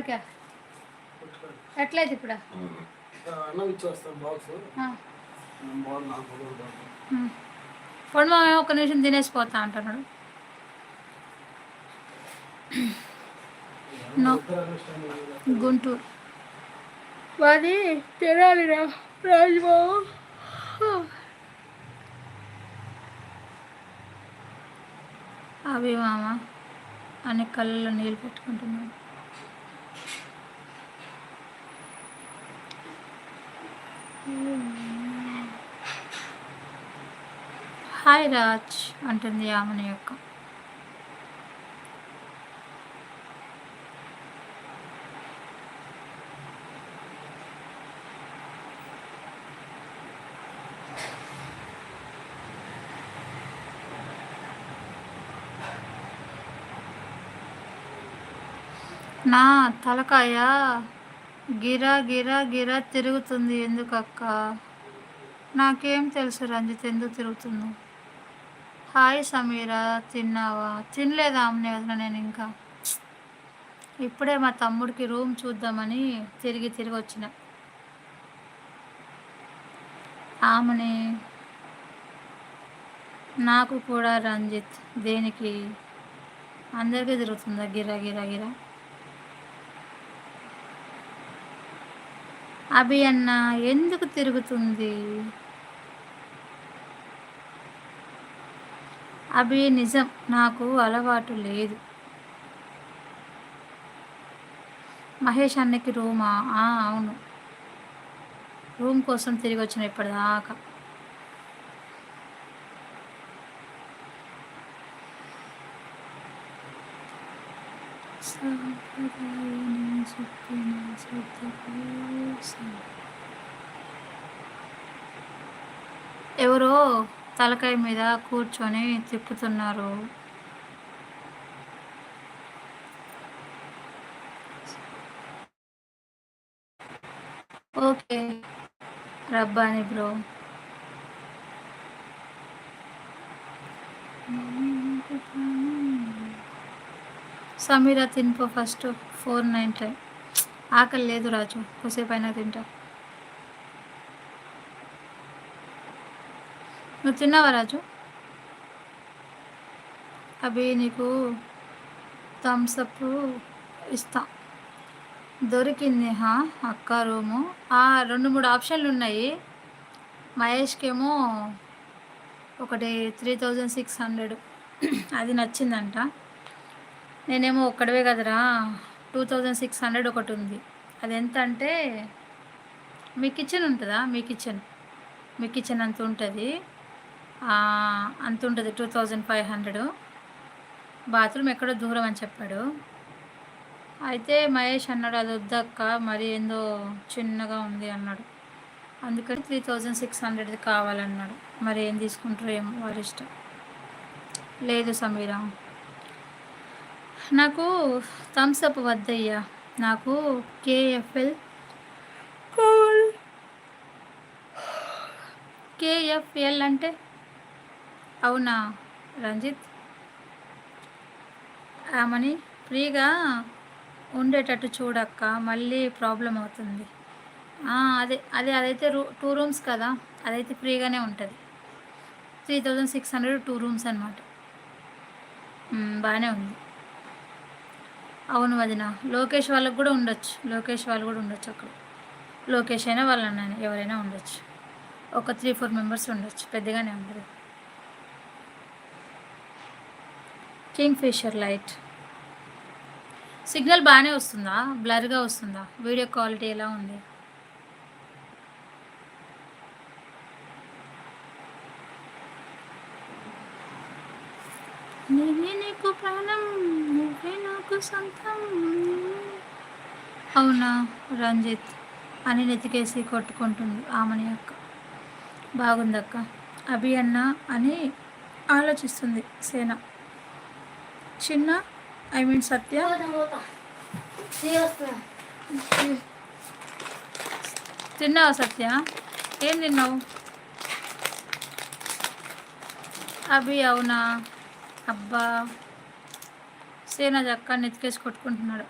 Okay ఎట్లయితే ఇప్పుడు అన్నం ఇచ్చి వస్తాను బాక్స్ పొడి మామ ఒక్క నిమిషం తినేసిపోతా అంటున్నాడు. గుంటూరు మాది తినాలిరా రాజుబాబు. అవి మామ అని కళ్ళలో నీళ్ళు పెట్టుకుంటున్నాడు. హాయ్ రాజ్ అంటుంది ఆమెని యొక్క. నా తలకాయ గిరా గిరా గిరా తిరుగుతుంది ఎందుకక్క? నాకేం తెలుసు రంజిత్ ఎందుకు తిరుగుతుందో. హాయ్ సమీరా, తిన్నావా? తినలేదా అమ్మనే వదిన, నేను ఇంకా ఇప్పుడే మా తమ్ముడికి రూమ్ చూద్దామని తిరిగి వచ్చిన. ఆమెని నాకు కూడా రంజిత్ దేనికి అందరికీ తిరుగుతుందా గిరా గిరా గిరా? అభి అన్న ఎందుకు తిరుగుతుంది? అభి నిజం, నాకు అలవాటు లేదు. మహేష్ అన్నకి రూమా? అవును, రూమ్ కోసం తిరిగి వచ్చిన ఇప్పటిదాకా. ఎవరో తలకాయ మీద కూర్చొని తిప్పుతున్నారు. Okay Rabbani bro. సమీరా తినిపో ఫస్ట్. 495. ఆకలి లేదు రాజు, కొద్దిసేపు అయినా తింటా. నువ్వు తిన్నావా రాజు? అవి నీకు థమ్స్అప్ ఇస్తా. దొరికింది అక్క రూము. 2-3 ఆప్షన్లు ఉన్నాయి. మహేష్కేమో ఒకటి 3600 అది నచ్చిందంట. నేనేమో ఒక్కడవే కదరా 2600 ఒకటి ఉంది. అది ఎంత అంటే మీ కిచెన్ ఉంటుందా? మీ కిచెన్ అంత ఉంటుంది, అంత ఉంటుంది. 2500. బాత్రూమ్ ఎక్కడో దూరం అని చెప్పాడు. అయితే మహేష్ అన్నాడు అది వద్దక్క, మరి ఏందో చిన్నగా ఉంది అన్నాడు. అందుకని 3600 కావాలన్నాడు. మరి ఏం తీసుకుంటారో ఏమో వారి ఇష్టం. లేదు సమీరా, నాకు థమ్స్అప్ వద్దయ్యా, నాకు కేఎఫ్ఎల్ అంటే అవునా రంజిత్? ఆమెని ఫ్రీగా ఉండేటట్టు చూడక్క, మళ్ళీ ప్రాబ్లం అవుతుంది. అదైతే 2 రూమ్స్ కదా, అదైతే ఫ్రీగానే ఉంటుంది. 3600 2 రూమ్స్ అనమాట. బాగానే ఉంది. అవును వదిన, లోకేష్ వాళ్ళకు కూడా ఉండొచ్చు. అక్కడ లోకేష్ అయినా వాళ్ళన్నా ఎవరైనా ఉండొచ్చు. ఒక 3-4 మెంబర్స్ ఉండొచ్చు, పెద్దగానే ఉండదు. కింగ్ ఫిషర్ లైట్ సిగ్నల్ బాగానే వస్తుందా? బ్లర్గా వస్తుందా? వీడియో క్వాలిటీ ఎలా ఉంది? నేనే నీకు ప్రాణం, నువ్వే నాకు సొంతం. అవునా రంజిత్ అని నెతికేసి కొట్టుకుంటుంది ఆమెని అక్క. బాగుందక్క. అభి అన్న అని ఆలోచిస్తుంది సేన. చిన్న సత్య తిన్నావా? సత్య ఏం తిన్నావు? అభి అవునా? అబ్బా సేన అక్క నెతికేసి కొట్టుకుంటున్నాడు.